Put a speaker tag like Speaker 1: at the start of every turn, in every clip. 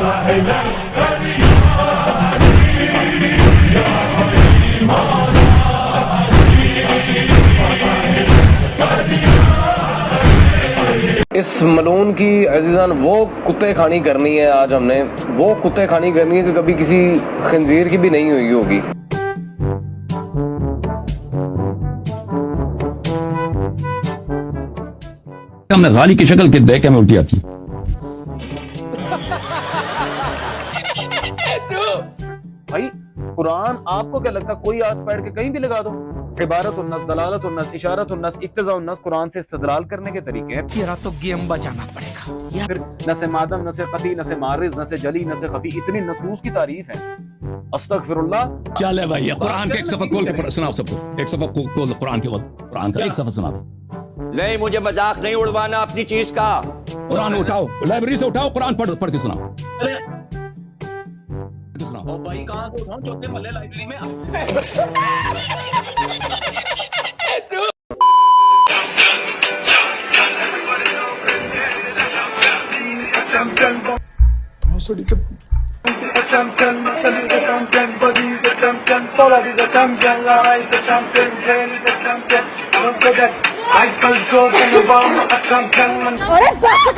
Speaker 1: इस मलून की अजीजान वो कुत्ते खानी करनी है। आज हमने वो कुत्ते खानी करनी है कि कभी किसी खंजीर की भी नहीं हुई होगी।
Speaker 2: हमने गाली की शक्ल के देख के हमें उल्टी आती।
Speaker 1: भाई कुरान आपको क्या लगता है कोई आयत पढ़ के कहीं भी लगा दो? इबारत उन्नस, दलालत उन्नस, इशारत उन्नस, इक्तिजा उन्नस कुरान से इस्तदलाल करने के तरीके हैं।
Speaker 3: तेरा तो गेम बजाना पड़ेगा।
Speaker 1: फिर नसे मादम, नसे कती, नसे मारिज, नसे जली, नसे खफी, इतनी नसूस की तारीफ है। अस्तगफिरुल्लाह।
Speaker 2: चले भाई कुरान का एक सफा खोल के सुनाओ सबको। एक सफा खोल कुरान के कुरान का एक सफा सुना दो।
Speaker 4: नहीं, मुझे मजाक नहीं उड़वाना अपनी चीज का।
Speaker 2: कुरान उठाओ, लाइब्रेरी से उठाओ, कुरान पढ़ के सुनाओ।
Speaker 4: ओ भाई कहाँ से उठाऊं? चौथे महल्ले लाइब्रेरी में।
Speaker 5: अरे बस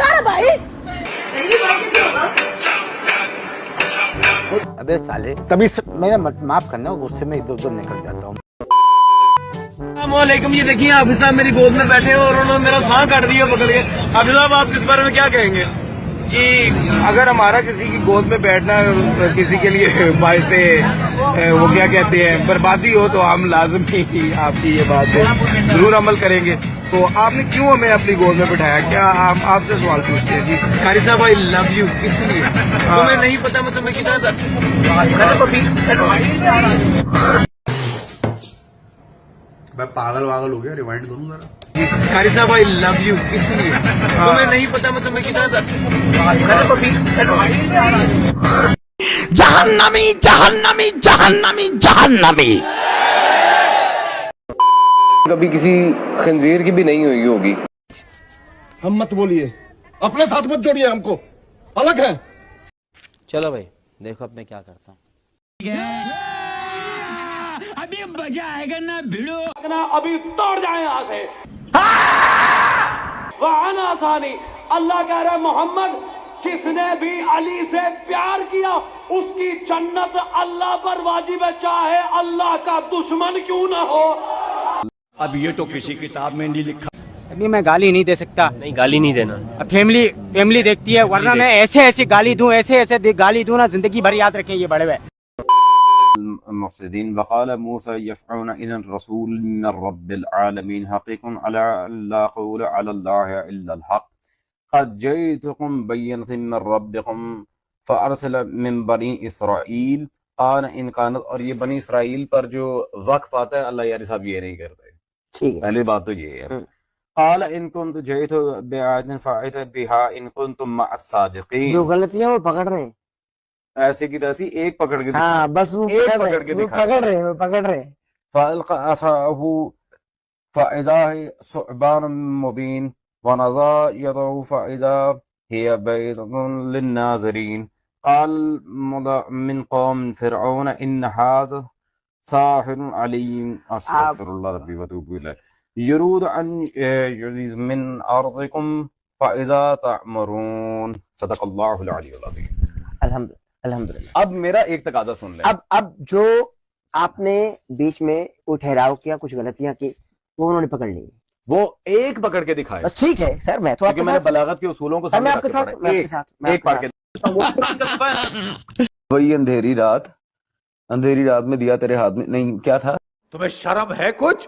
Speaker 5: कर भाई।
Speaker 6: अबे साले कभी मेरा माफ करना, गुस्से में इधर उधर निकल जाता हूँ।
Speaker 7: अस्सलामुअलैकुम। ये देखिए हाफिज साहब मेरी गोद में बैठे हैं और उन्होंने मेरा सांस काट दिया पकड़ के। हाफिज साहब आप इस बारे में क्या कहेंगे?
Speaker 8: कि अगर हमारा किसी की गोद में बैठना किसी के लिए बाइस से वो क्या कहते हैं बर्बादी हो, तो हम लाजमी ही आपकी ये बात है जरूर अमल करेंगे। तो आपने क्यों हमें अपनी गोद में बिठाया? क्या आप आपसे सवाल पूछते हैं जी?
Speaker 7: कारी साहब आई लव यू, इसलिए तुम्हें नहीं पता मैं तुम्हें कितना था।
Speaker 8: मैं पागल वागल हो गया, रिवाइंड करूँ जरा।
Speaker 7: कारी साहब आई लव यू, इसलिए तुम्हें नहीं पता मैं तुम्हें कितना था।
Speaker 3: जहन्नमी जहन्नमी जहन्नमी जहन्नमी।
Speaker 1: कभी किसी खंजीर की भी नहीं हुई होगी।
Speaker 9: हम मत बोलिए, अपने साथ मत जोड़िए, हमको अलग है।
Speaker 6: चलो भाई देखो अब मैं क्या करता हूँ।
Speaker 3: अभी मजा आएगा ना भिड़ो।
Speaker 4: अभी तोड़ जाए यहाँ से। वहां आसानी अल्लाह कह रहा है मोहम्मद जिसने भी अली से प्यार किया उसकी जन्नत अल्लाह पर वाजिब है, चाहे अल्लाह का दुश्मन क्यों ना हो। अब ये तो किसी किताब में नहीं लिखा।
Speaker 6: अभी मैं गाली नहीं दे सकता।
Speaker 1: नहीं गाली नहीं देना।
Speaker 6: फैमिली देखती है, वरना मैं ऐसे गाली दूं, ऐसे गाली दूं ना, जिंदगी भर याद रखें ये बड़े हुए
Speaker 10: मुफ़्सिदीन। वक़ाल मूसा यफ़ऊन इलन रसूल मिन रब्बिल आलमीन हक़ीक़ुन अला अल्ला क़ौल अला अल्लाह इल्लल हक़ क़द जईतुकुम बय्यनतुम मिन रब्बिकुम फ़अरसल मिन बनी इसराईल क़ाल इन कानत। और ये बनी इसराइल पर जो वक्फ आता है अल्लाह यार साहब ये नहीं करते। पहली बात तो ये है। क़ाल इन कुन्तुम जईतु बिआयतिन फ़अतु बिहा इन कुन्तुम मअस सादिक़ीन।
Speaker 6: जो गलतियां वो पकड़ रहे हैं,
Speaker 10: ऐसे की तैसी एक पकड़ के
Speaker 6: हाँ बस वो
Speaker 10: एक पकड़ के
Speaker 6: पकड़ रहे।
Speaker 10: फ़अल्क़ा असाहु फ़इज़ा हिय सुअबान मुबीन वनज़ा यदहु फ़इज़ा हिय बैज़तुन लिन्नाज़िरीन क़ाल मिन क़ौम फ़िरऔन इन हाज़ा साहिरुन अलीम अस्तग़फिरुल्लाह रब्बी व अतूबु इलैह युरीदु अन युज़ीज़ मिन अर्ज़िकुम फ़इज़ा तअमरून। सदक़ल्लाहुल अलीयुल अज़ीम।
Speaker 6: अल्हम्दुलिल्लाह।
Speaker 10: अब मेरा एक तकाज़ा सुन ले।
Speaker 6: अब जो आपने बीच में कोई ठहराव किया, कुछ गलतियां की, वो उन्होंने पकड़ ली।
Speaker 10: वो एक पकड़ के दिखाए।
Speaker 6: बस ठीक है सर, मैं तो
Speaker 10: क्योंकि मैंने बलागत के उसूलों को
Speaker 6: मैं आपके साथ
Speaker 10: एक पढ़ के।
Speaker 8: वही अंधेरी रात में दिया तेरे हाथ में नहीं क्या था?
Speaker 7: तुम्हें शर्म है? कुछ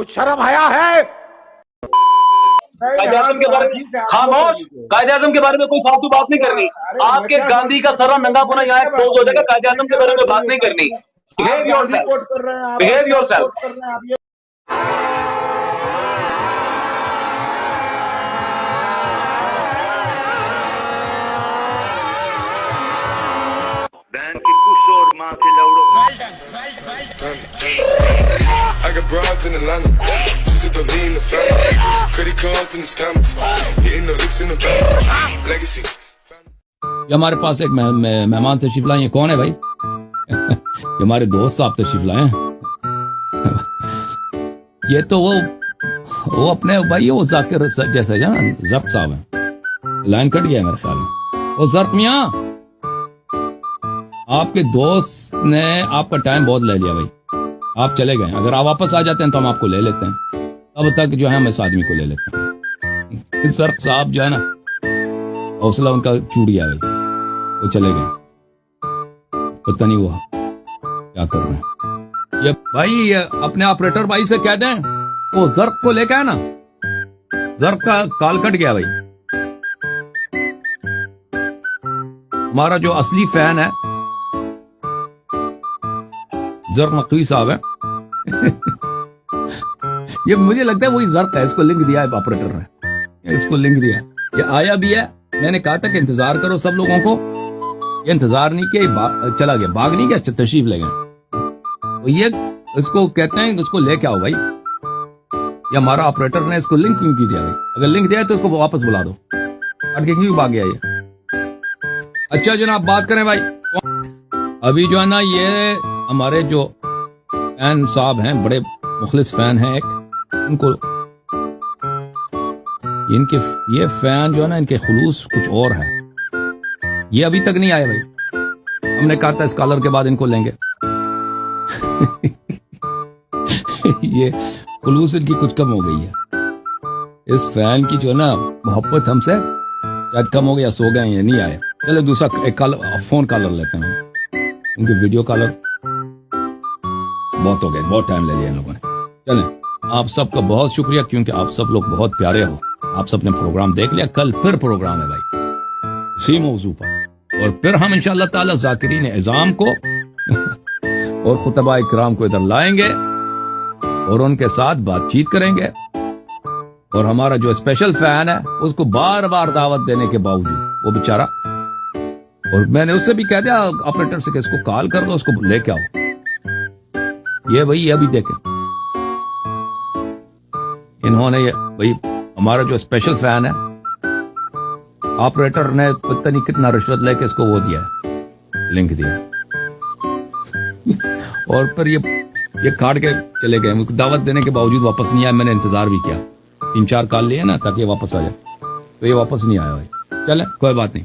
Speaker 7: शर्म आया है?
Speaker 4: कायद-ए-आज़म के बारे में खामोश। कायद-ए-आज़म के बारे में कोई फालतू बात नहीं करनी। आपके गांधी का सारा नंगा पुना यहाँ एक्सपोज हो जाएगा। कायद-ए-आज़म के बारे में बात नहीं करनी। Behave yourself.
Speaker 11: I got broads in Atlanta, just to lean the family. Credit cards in the scammers, hitting the licks in the bank. Legacy.
Speaker 2: ये हमारे पास एक मेहमान तशरीफ लाए। ये कौन है भाई? ये हमारे दोस्त साहब तशरीफ लाए हैं। ये तो वो अपने भाई वो जाकिर जैसे ना जर्क साहब हैं। लाइन कट गया मेरे ख्याल में। वो जर्क मियां, आपके दोस्त ने आपका टाइम बहुत ले लिया भाई, आप चले गए। अगर आप वापस आ जाते हैं तो हम आपको ले लेते हैं, तब तक जो है हम इस आदमी को ले लेते हैं। जर्क साहब जो है ना, हौसला उनका छूट गया भाई, वो चले गए। पता नहीं वो क्या कर रहे हैं। ये भाई ये अपने ऑपरेटर भाई से कह दें वो जर्क को लेके आए ना, जर्क का कॉल कट गया भाई। हमारा जो असली फैन है जर्क नकवी साहब है। ये मुझे लगता है वही जर्क है, इसको लिंक दिया है ऑपरेटर ने, इसको लिंक दिया। ये आया भी है, मैंने कहा था कि इंतजार करो सब लोगों को, ये इंतजार नहीं किया, चला गया, भाग नहीं गया, तशरीफ ले गया। तो ये इसको कहते हैं इसको लेके आओ भाई। ये हमारा ऑपरेटर ने इसको लिंक क्यों किया भाई? अगर लिंक दिया है तो इसको वापस बुला दो, हट के क्यों भाग गया ये? अच्छा जनाब बात करें भाई, अभी जो है ना ये हमारे जो फैन साहब हैं, बड़े मुखलिस फैन हैं एक, उनको इनके ये फैन जो है ना, इनके खुलूस कुछ और है। ये अभी तक नहीं आए भाई, हमने कहा था स्कॉलर के बाद इनको लेंगे। ये खुलूस इनकी कुछ कम हो गई है। इस फैन की जो है ना मोहब्बत हमसे शायद कम हो गया, सो गए, ये नहीं आए। चलो दूसरा एक फोन कॉलर लेते हैं, उनके वीडियो कॉलर बहुत हो गए, बहुत टाइम ले लिया इन लोगों ने। चलें, आप सबका बहुत शुक्रिया, क्योंकि आप सब लोग बहुत प्यारे हो। आप सब ने प्रोग्राम देख लिया, कल फिर प्रोग्राम है भाई इसी मौजू पर, और फिर हम इंशाअल्लाह ताला ज़ाकिरीन इज़ाम को और खुतबा इकराम को इधर लाएंगे और उनके साथ बातचीत करेंगे। और हमारा जो स्पेशल फैन है उसको बार बार दावत देने के बावजूद वो बेचारा, और मैंने उससे भी कह दिया ऑपरेटर से कि इसको कॉल कर दो, उसको लेके आओ। ये भाई ये अभी देखे इन्होंने, ये भाई हमारा जो स्पेशल फैन है, ऑपरेटर ने पता नहीं कितना रिश्वत लेके इसको वो दिया, लिंक दिया, और फिर ये काट के चले गए। मुझको दावत देने के बावजूद वापस नहीं आया। मैंने इंतजार भी किया, 3-4 कॉल लिए ना ताकि वापस आ जाए, तो ये वापस नहीं आया भाई। चले कोई बात नहीं।